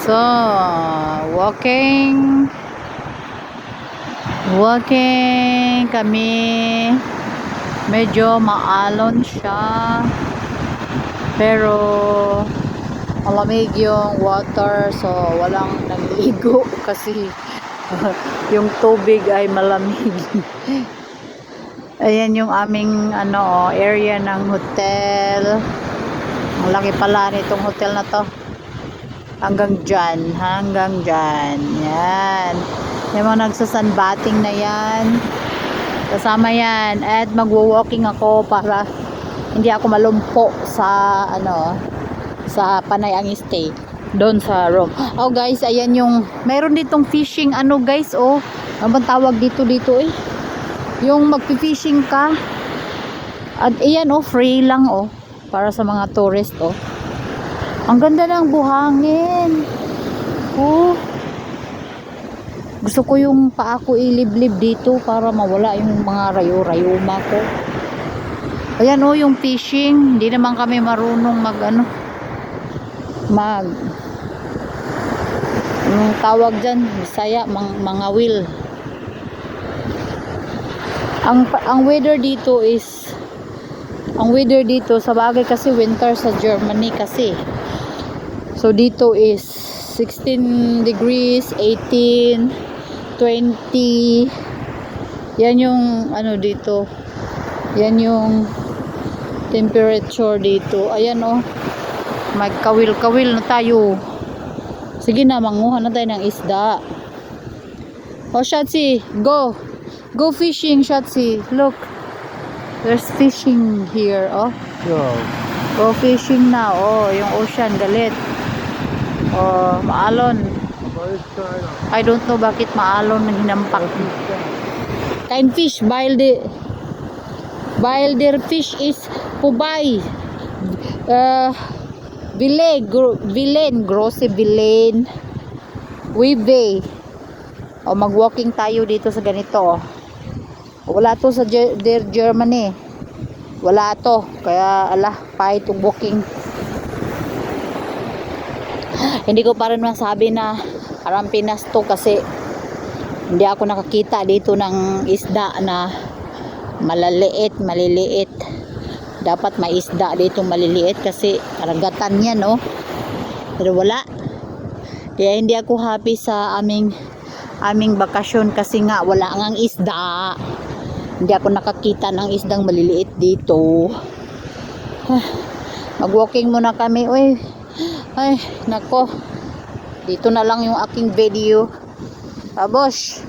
So, walking kami. Medyo maalon siya. Pero malamig yung water, so walang nagligo kasi yung tubig ay malamig. Ayan yung aming area ng hotel. Ang laki pala nitong hotel na to. Hanggang dyan. Yan. Yung mga nagsasunbathing na yan. Kasama yan. At magwo-walking ako para hindi ako malumpo sa sa Panay stay doon sa room. Oh guys, ayan yung mayroon ditong fishing guys, ano bang tawag dito eh, yung magpi-fishing ka. At ayan free lang para sa mga tourist ang ganda ng buhangin. Gusto ko yung paa ko iliblib dito para mawala yung mga rayo-rayuma ko. Ayan yung fishing. Hindi naman kami marunong yung tawag dyan Bisaya, mga will. Ang weather dito sa bagay kasi winter sa Germany kasi. So dito is 16 degrees, 18, 20. Yan yung dito. Yan yung temperature dito. Ayan magkawil-kawil na tayo. Sige na, manguha na tayo ng isda. Shatsi, go fishing, Shatsi. Look, there's fishing here. Go fishing na. Yung ocean galit. Maalon. I don't know bakit maalon na hinampak. Kain fish, wilder fish is pubay. Grosse Villain. Wibe. Mag-walking tayo dito sa ganito. Wala to sa Germany. Wala to. Kaya pa itong walking. Hindi ko pa rin masabi na parang Pinas to kasi hindi ako nakakita dito ng isda na maliliit. Dapat may isda dito maliliit kasi karagatan yan pero wala. Kaya hindi ako happy sa aming bakasyon kasi nga wala ngang isda. Hindi ako nakakita ng isdang maliliit dito. Mag-walking muna kami. Ay nako, dito na lang yung aking video. Bosh.